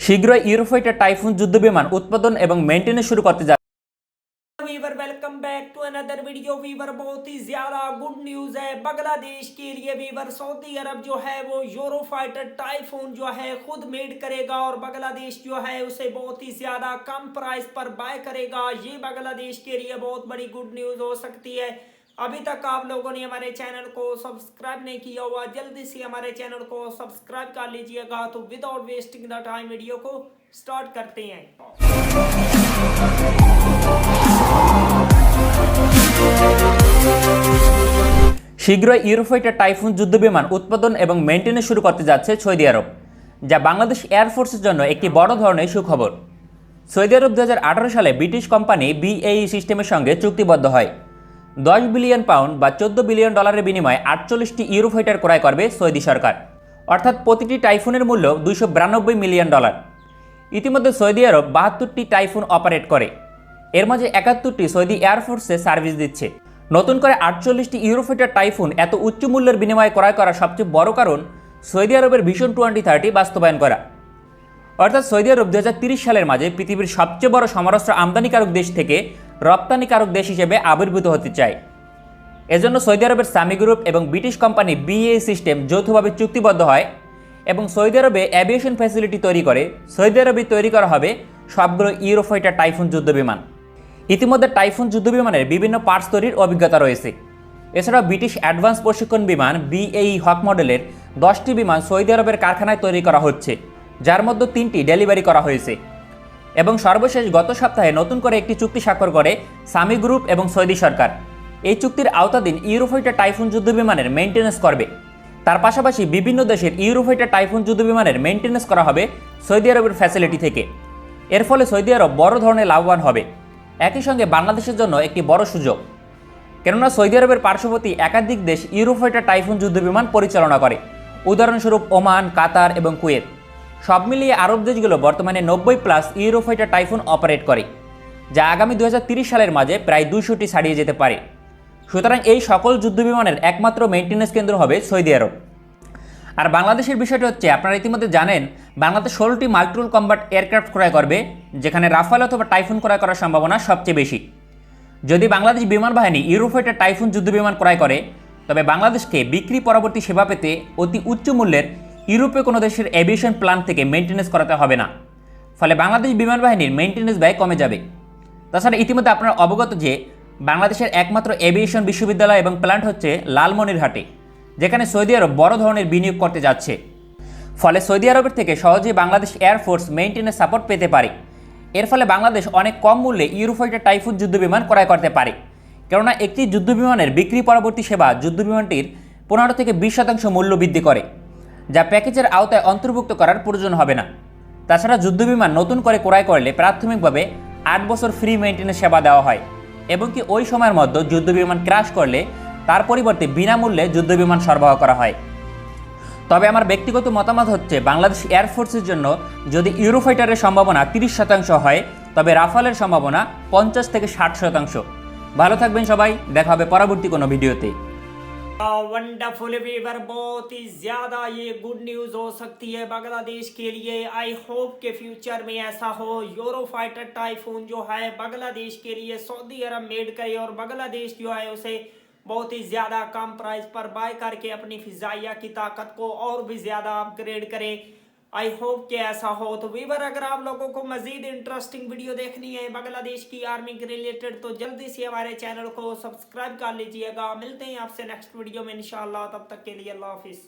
শীঘ্রই Eurofighter typhoon যুদ্ধবিমান উৎপাদন এবং মেইনটেনেন্স শুরু করতে যাচ্ছে। Viewer welcome back to another video. Viewer बहुत ही ज्यादा गुड न्यूज है बांग्लादेश के लिए। वीवर सऊदी अरब जो है वो यूरोफाइटर टाइफून जो है खुद मेड करेगा और बांग्लादेश जो है उसे बहुत ही ज्यादा कम प्राइस पर बाय करेगा। ये बांग्लादेश के लिए बहुत बड़ी गुड न्यूज हो सकती है। अभी तक आप लोगों ने हमारे चैनल को सब्सक्राइब नहीं किया हुआ, जल्दी से हमारे चैनल को सब्सक्राइब कर लीजिएगा। तो without wasting the time video को स्टार्ट करते हैं। শীঘ্রই ইউরোফাইটার টাইফুন যুদ্ধবিমান উৎপাদন এবং মেইনটেনেন্স শুরু করতে যাচ্ছে সৌদি আরব, যা বাংলাদেশ এয়ারফোর্সের জন্য একটি বড় ধরনের সুখবর। সৌদি আরব 2018 সালে ব্রিটিশ কোম্পানি BAE সিস্টেমের সঙ্গে চুক্তিবদ্ধ হয়। 10 বিলিয়ন পাউন্ড বা $14 বিলিয়ন বিনিময়ে 48টি ইউরোফাইটার ক্রয় করবে সৌদি সরকার, অর্থাৎ প্রতিটি টাইফুনের মূল্য $292 মিলিয়ন। ইতিমধ্যে সৌদি আরব 72টি টাইফুন অপারেট করে, এর মাঝে 71টি সৌদি এয়ারফোর্সে সার্ভিস দিচ্ছে। নতুন করে 48টি ইউরোফাইটার টাইফুন এত উচ্চ মূল্যের বিনিময়ে ক্রয় করার সবচেয়ে বড় কারণ সৌদি আরবের ভিশন 2030 বাস্তবায়ন করা। অর্থাৎ সৌদি আরব 2030 সালের মাঝে পৃথিবীর সবচেয়ে বড় সমরাস্ত্র আমদানিকারক দেশ থেকে রপ্তানিকারক দেশ হিসেবে আবির্ভূত হতে চায়। এজন্য সৌদি আরবের সামি গ্রুপ এবং ব্রিটিশ কোম্পানি BAE সিস্টেম যৌথভাবে চুক্তিবদ্ধ হয় এবং সৌদি আরবে অ্যাভিয়েশন ফ্যাসিলিটি তৈরি করে। সৌদি আরবে তৈরি করা হবে সবগুলো ইউরোফাইটার টাইফুন যুদ্ধবিমান। ইতিমধ্যে টাইফুন যুদ্ধবিমানের বিভিন্ন পার্টস তৈরির অভিজ্ঞতা রয়েছে। এছাড়াও ব্রিটিশ অ্যাডভান্স প্রশিক্ষণ বিমান BAE হক মডেলের 10টি বিমান সৌদি আরবের কারখানায় তৈরি করা হচ্ছে, যার মধ্যে 3টি ডেলিভারি করা হয়েছে। এবং সর্বশেষ গত সপ্তাহে নতুন করে একটি চুক্তি স্বাক্ষর করে সামি গ্রুপ এবং সৌদি সরকার। এই চুক্তির আওতাধীন ইউরোফাইটার টাইফুন যুদ্ধবিমানের মেইনটেনেন্স করবে। তার পাশাপাশি বিভিন্ন দেশের ইউরোফাইটার টাইফুন যুদ্ধবিমানের মেইনটেনেন্স করা হবে সৌদি আরবের ফ্যাসিলিটি থেকে। এর ফলে সৌদি আরব বড় ধরনের লাভবান হবে। একই সঙ্গে বাংলাদেশের জন্য একটি বড় সুযোগ, কেননা সৌদি আরবের পার্শ্ববর্তী একাধিক দেশ ইউরোফাইটার টাইফুন যুদ্ধবিমান পরিচালনা করে, উদাহরণস্বরূপ ওমান, কাতার এবং কুয়েত। সব মিলিয়ে আরব দেশগুলো বর্তমানে 90+ ইউরোফাইটার টাইফুন অপারেট করে, যা আগামী 2030 সালের মাঝে প্রায় 200টি ছাড়িয়ে যেতে পারে। সুতরাং এই সকল যুদ্ধবিমানের একমাত্র মেইনটেনেন্স কেন্দ্র হবে সৌদি আরব। আর বাংলাদেশের বিষয়টি হচ্ছে, আপনারা ইতিমধ্যে জানেন বাংলাদেশ 16টি মাল্টিরোল কম্ব্যাট এয়ারক্রাফট ক্রয় করবে, যেখানে রাফাল অথবা টাইফুন ক্রয় করার সম্ভাবনা সবচেয়ে বেশি। যদি বাংলাদেশ বিমান বাহিনী ইউরোফাইটার টাইফুন যুদ্ধবিমান ক্রয় করে, তবে বাংলাদেশকে বিক্রি পরবর্তী সেবা পেতে অতি উচ্চ মূল্যের ইউরোপীয় কোনো দেশের এভিয়েশন প্ল্যান থেকে মেইনটেনেন্স করাতে হবে না। ফলে বাংলাদেশ বিমান বাহিনীর মেইনটেনেন্স ব্যয় কমে যাবে। তাছাড়া ইতিমধ্যে আপনারা অবগত যে বাংলাদেশের একমাত্র এভিয়েশন বিশ্ববিদ্যালয় এবং প্ল্যান্ট হচ্ছে লালমনিরহাটে, যেখানে সৌদি আরব বড় ধরনের বিনিয়োগ করতে যাচ্ছে। ফলে সৌদি আরবের থেকে সহজেই বাংলাদেশ এয়ারফোর্স মেইনটেনেন্স সাপোর্ট পেতে পারে। এর ফলে বাংলাদেশ অনেক কম মূল্যে ইউরোফাইটার টাইফুন যুদ্ধবিমান ক্রয় করতে পারে, কেননা একটি যুদ্ধবিমানের বিক্রি পরবর্তী সেবা যুদ্ধবিমানটির 15 থেকে 20% মূল্য বৃদ্ধি করে, যা প্যাকেজের আওতায় অন্তর্ভুক্ত করার প্রয়োজন হবে না। তাছাড়া যুদ্ধবিমান নতুন করে ক্রয় করলে প্রাথমিকভাবে 8 বছর ফ্রি মেইনটেনেন্স সেবা দেওয়া হয়, এবং কি ওই সময়ের মধ্যে যুদ্ধবিমান ক্র্যাশ করলে তার পরিবর্তে বিনামূল্যে যুদ্ধবিমান সরবরাহ করা হয়। তবে আমার ব্যক্তিগত মতামত হচ্ছে, বাংলাদেশ এয়ারফোর্সের জন্য যদি ইউরোফাইটারের সম্ভাবনা 30% হয়, তবে রাফালের সম্ভাবনা 50 থেকে 60%। ভালো থাকবেন সবাই, দেখা হবে পরবর্তী কোনো ভিডিওতে। वंडरफुल वीवर, बहुत ही ज्यादा ये गुड न्यूज हो सकती है बांग्लादेश के लिए। आई होप के फ्यूचर में ऐसा हो। यूरोफाइटर टाइफून जो है बांग्लादेश के लिए सऊदी अरब मेड करे और बांग्लादेश जो है उसे बहुत ही ज्यादा कम प्राइस पर बाय करके अपनी फिजाइया की ताकत को और भी ज्यादा अपग्रेड करे। आई होप कि ऐसा हो। तो वीवर, अगर आप लोगों को मजीद इंटरेस्टिंग वीडियो देखनी है बांग्लादेश की आर्मी के रिलेटेड, तो जल्दी से हमारे चैनल को सब्सक्राइब कर लीजिएगा। मिलते हैं आपसे नेक्स्ट वीडियो में इंशाल्लाह। तब तक के लिए अल्लाह हाफिज़।